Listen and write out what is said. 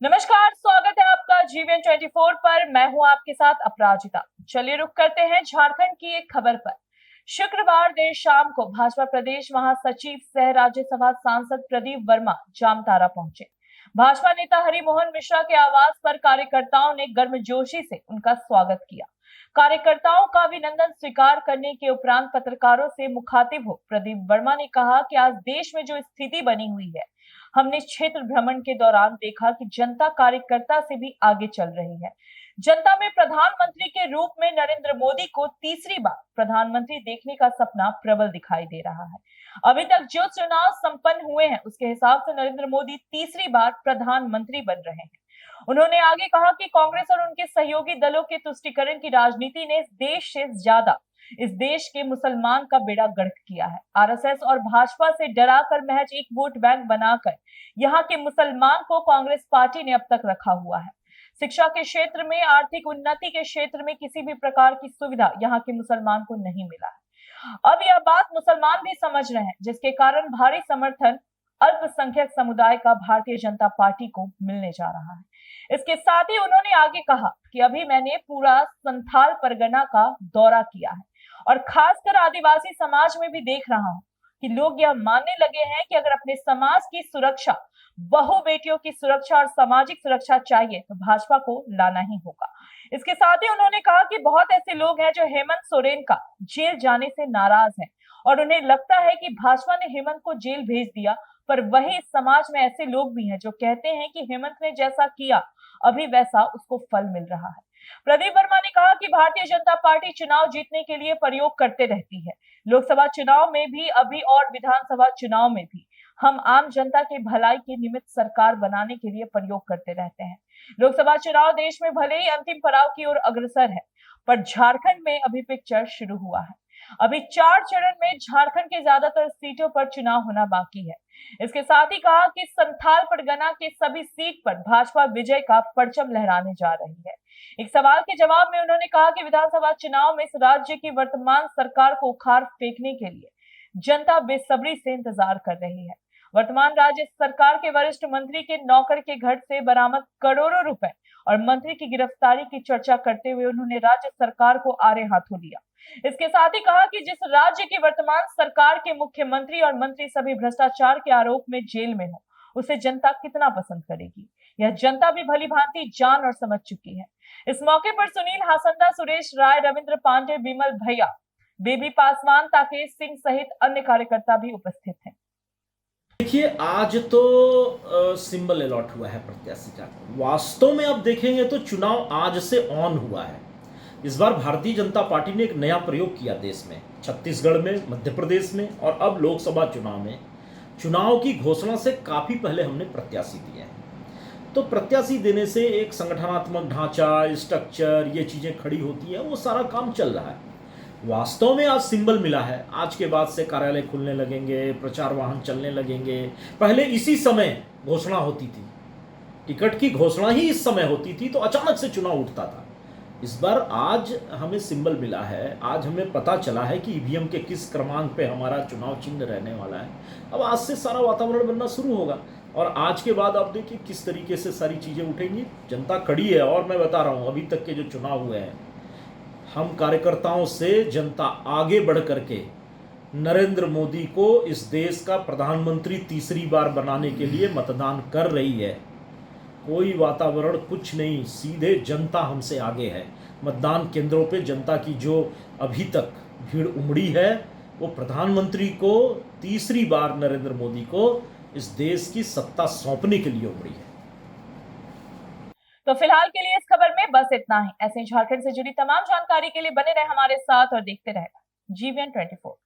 नमस्कार, स्वागत है आपका जीवन 24 पर। मैं हूं आपके साथ अपराजिता। चलिए रुक करते हैं झारखंड की एक खबर पर। शुक्रवार देर शाम को भाजपा प्रदेश महासचिव सह राज्यसभा सांसद प्रदीप वर्मा जामताड़ा पहुंचे। भाजपा नेता हरिमोहन मिश्रा के आवास पर कार्यकर्ताओं ने गर्मजोशी से उनका स्वागत किया। कार्यकर्ताओं का अभिनंदन स्वीकार करने के उपरांत पत्रकारों से मुखातिब हो प्रदीप वर्मा ने कहा कि आज देश में जो स्थिति बनी हुई है, हमने क्षेत्र भ्रमण के दौरान देखा कि जनता कार्यकर्ता से भी आगे चल रही है। जनता में प्रधानमंत्री के रूप में नरेंद्र मोदी को तीसरी बार प्रधानमंत्री देखने का सपना प्रबल दिखाई दे रहा है। अभी तक जो चुनाव संपन्न हुए हैं उसके हिसाब से नरेंद्र मोदी तीसरी बार प्रधानमंत्री बन रहे हैं। उन्होंने आगे कहा कि कांग्रेस और उनके सहयोगी दलों के तुष्टीकरण की राजनीति ने इस देश से ज्यादा इस देश के मुसलमान का बेड़ा गर्क किया है। आरएसएस और भाजपा से डराकर महज एक वोट बैंक बनाकर यहाँ के मुसलमान को कांग्रेस पार्टी ने अब तक रखा हुआ है। शिक्षा के क्षेत्र में, आर्थिक उन्नति के क्षेत्र में किसी भी प्रकार की सुविधा यहाँ के मुसलमान को नहीं मिला है। अब यह बात मुसलमान भी समझ रहे हैं, जिसके कारण भारी समर्थन अल्पसंख्यक समुदाय का भारतीय जनता पार्टी को मिलने जा रहा है। इसके साथ ही उन्होंने आगे कहा कि अभी मैंने पूरा संथाल परगना का दौरा किया है और खासकर आदिवासी समाज में भी देख रहा हूं कि लोग यह मानने लगे हैं कि अगर अपने समाज की सुरक्षा, बहु बेटियों की सुरक्षा और सामाजिक सुरक्षा चाहिए तो भाजपा को लाना ही होगा। इसके साथ ही उन्होंने कहा कि बहुत ऐसे लोग हैं जो हेमंत सोरेन का जेल जाने से नाराज हैं और उन्हें लगता है कि भाजपा ने हेमंत को जेल भेज दिया, पर वही समाज में ऐसे लोग भी हैं जो कहते हैं कि हेमंत ने जैसा किया अभी वैसा उसको फल मिल रहा है। प्रदीप वर्मा ने कहा कि भारतीय जनता पार्टी चुनाव जीतने के लिए प्रयोग करते रहती है। लोकसभा चुनाव में भी अभी और विधानसभा चुनाव में भी हम आम जनता के भलाई के निमित्त सरकार बनाने के लिए प्रयोग करते रहते हैं। लोकसभा चुनाव देश में भले ही अंतिम पड़ाव की ओर अग्रसर है, पर झारखंड में अभी पिक्चर शुरू हुआ है। अभी 4 चरण में झारखंड के ज्यादातर सीटों पर चुनाव होना बाकी है। इसके साथ ही कहा कि संथाल परगना के सभी सीट पर भाजपा विजय का परचम लहराने जा रही है। एक सवाल के जवाब में उन्होंने कहा कि विधानसभा चुनाव में इस राज्य की वर्तमान सरकार को उखाड़ फेंकने के लिए जनता बेसब्री से इंतजार कर रही है। वर्तमान राज्य सरकार के वरिष्ठ मंत्री के नौकर के घर से बरामद करोड़ों रुपए और मंत्री की गिरफ्तारी की चर्चा करते हुए उन्होंने राज्य सरकार को आड़े हाथों लिया। इसके साथ ही कहा कि जिस राज्य की वर्तमान सरकार के मुख्यमंत्री और मंत्री सभी भ्रष्टाचार के आरोप में जेल में हो, उसे जनता कितना पसंद करेगी, यह जनता भी भली भांति जान और समझ चुकी है। इस मौके पर सुनील हासंदा, सुरेश राय, रविंद्र पांडे, विमल भैया, बेबी पासवान, ताकेश सिंह सहित अन्य कार्यकर्ता भी उपस्थित हैं। देखिए, आज तो सिंबल अलॉट हुआ है प्रत्याशी का। वास्तव में अब देखेंगे तो चुनाव आज से ऑन हुआ है। इस बार भारतीय जनता पार्टी ने एक नया प्रयोग किया देश में, छत्तीसगढ़ में, मध्य प्रदेश में और अब लोकसभा चुनाव में। चुनाव की घोषणा से काफी पहले हमने प्रत्याशी दिए हैं। तो प्रत्याशी देने से एक संगठनात्मक ढांचा, स्ट्रक्चर, ये चीजें खड़ी होती है, वो सारा काम चल रहा है। वास्तव में आज सिंबल मिला है। आज के बाद से कार्यालय खुलने लगेंगे, प्रचार वाहन चलने लगेंगे। पहले इसी समय घोषणा होती थी, टिकट की घोषणा ही इस समय होती थी, तो अचानक से चुनाव उठता था। इस बार आज हमें सिंबल मिला है। आज हमें पता चला है कि ईवीएम के किस क्रमांक पे हमारा चुनाव चिन्ह रहने वाला है। अब आज से सारा वातावरण बनना शुरू होगा और आज के बाद आप देखिए किस तरीके से सारी चीजें उठेंगी। जनता खड़ी है और मैं बता रहा हूं, अभी तक के जो चुनाव हुए हैं, हम कार्यकर्ताओं से जनता आगे बढ़ करके नरेंद्र मोदी को इस देश का प्रधानमंत्री तीसरी बार बनाने के लिए मतदान कर रही है। कोई वातावरण कुछ नहीं, सीधे जनता हमसे आगे है। मतदान केंद्रों पे जनता की जो अभी तक भीड़ उमड़ी है, वो प्रधानमंत्री को तीसरी बार नरेंद्र मोदी को इस देश की सत्ता सौंपने के लिए उमड़ी है। तो फिलहाल के लिए इस खबर में बस इतना ही। ऐसे झारखंड से जुड़ी तमाम जानकारी के लिए बने रहे हमारे साथ और देखते रहेगा जीवन 24।